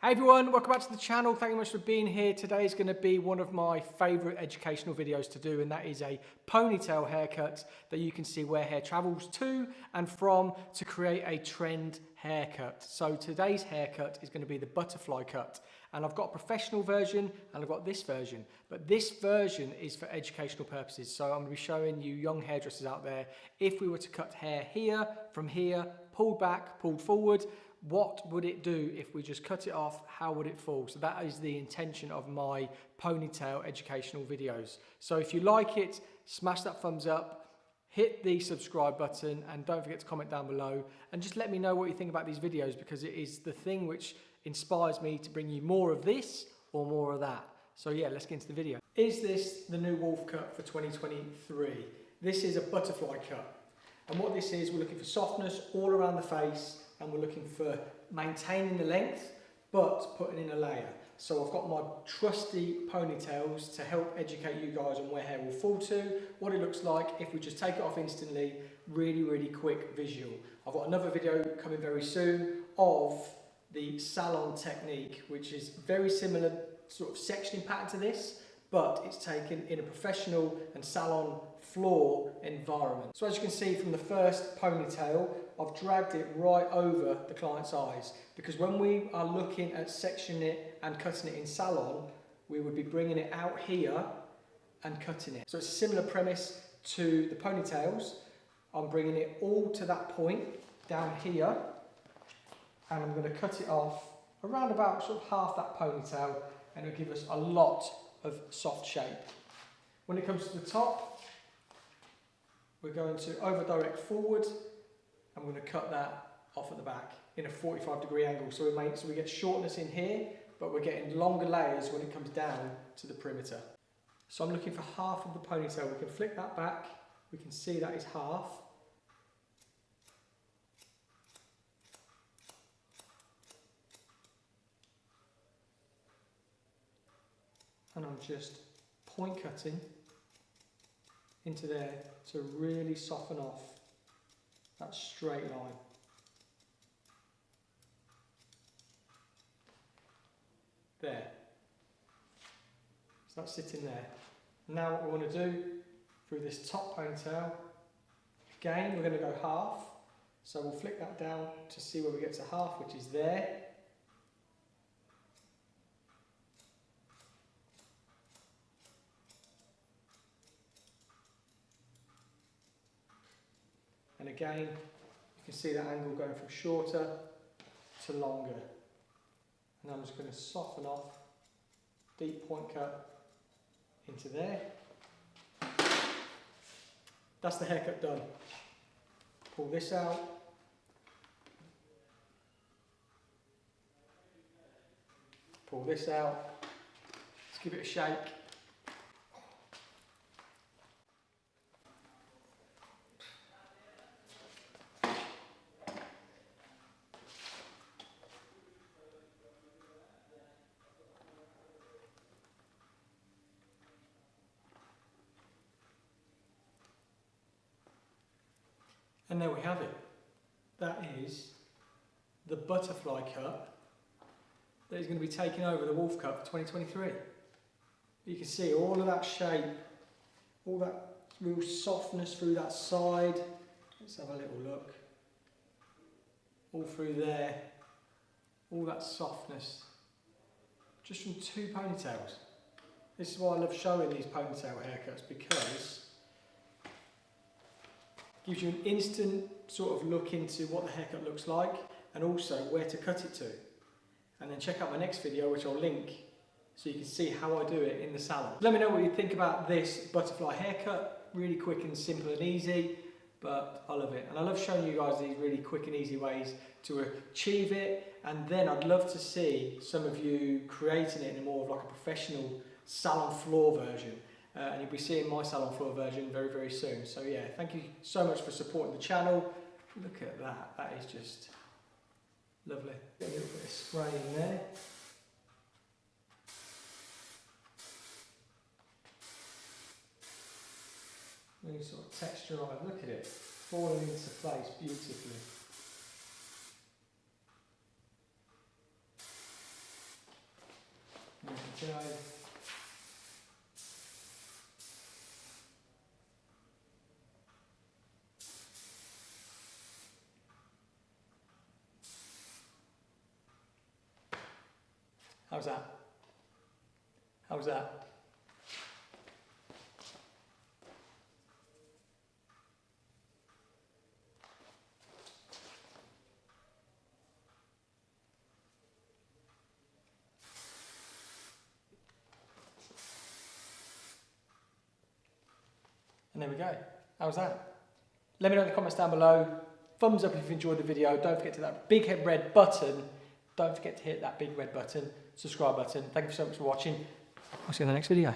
Hey everyone, welcome back to the channel. Thank you much for being here. Today is going to be one of my favourite educational videos to do, and that is a ponytail haircut that you can see where hair travels to and from to create a trend haircut. So today's haircut is going to be the butterfly cut, and I've got a professional version and I've got this version, but this version is for educational purposes. So I'm going to be showing you young hairdressers out there, if we were to cut hair here, from here, pulled back, pulled forward, what would it do if we just cut it off? How would it fall? So that is the intention of my ponytail educational videos. So if you like it, smash that thumbs up, hit the subscribe button, and don't forget to comment down below and just let me know what you think about these videos, because it is the thing which inspires me to bring you more of this or more of that. So yeah, let's get into the video. Is this the new wolf cut for 2023? This is a butterfly cut. And what this is, we're looking for softness all around the face, and we're looking for maintaining the length but putting in a layer. So I've got my trusty ponytails to help educate you guys on where hair will fall to, what it looks like if we just take it off instantly. Really quick visual. I've got another video coming very soon of the salon technique, which is very similar sort of sectioning pattern to this, but it's taken in a professional and salon floor environment. So as you can see from the first ponytail, I've dragged it right over the client's eyes, because when we are looking at sectioning it and cutting it in salon, we would be bringing it out here and cutting it. So it's a similar premise to the ponytails. I'm bringing it all to that point down here, and I'm going to cut it off around about sort of half that ponytail, and it'll give us a lot of soft shape. When it comes to the top, we're going to over direct forward, and we're going to cut that off at the back in a 45-degree angle. So we get shortness in here, but we're getting longer layers when it comes down to the perimeter. So I'm looking for half of the ponytail. We can flick that back. We can see that is half. And I'm just point cutting into there to really soften off that straight line. There. So that's sitting there. Now what we want to do through this top ponytail, again we're going to go half. So we'll flick that down to see where we get to half, which is there. And again, you can see that angle going from shorter to longer. And I'm just going to soften off, deep point cut into there. That's the haircut done. Pull this out. Pull this out. Let's give it a shake. And there we have it. That is the butterfly cut that is going to be taking over the wolf cut for 2023. You can see all of that shape, all that real softness through that side. Let's have a little look. All through there, all that softness, just from two ponytails. This is why I love showing these ponytail haircuts, because gives you an instant sort of look into what the haircut looks like, and also where to cut it to. And then check out my next video, which I'll link, so you can see how I do it in the salon. Let me know what you think about this butterfly haircut. Really quick and simple and easy, but I love it. And I love showing you guys these really quick and easy ways to achieve it. And then I'd love to see some of you creating it in more of like a professional salon floor version. And you'll be seeing my salon floor version very soon. So yeah, thank you so much for supporting the channel. Look at that, that is just lovely. Get a little bit of spray in there. Really sort of texturised, look at it, falling into place beautifully. you know. How's that? How's that? And there we go. How's that? Let me know in the comments down below. Thumbs up if you enjoyed the video. Don't forget to hit that big red button. Don't forget to hit that big red button, subscribe button. Thank you so much for watching. I'll see you in the next video.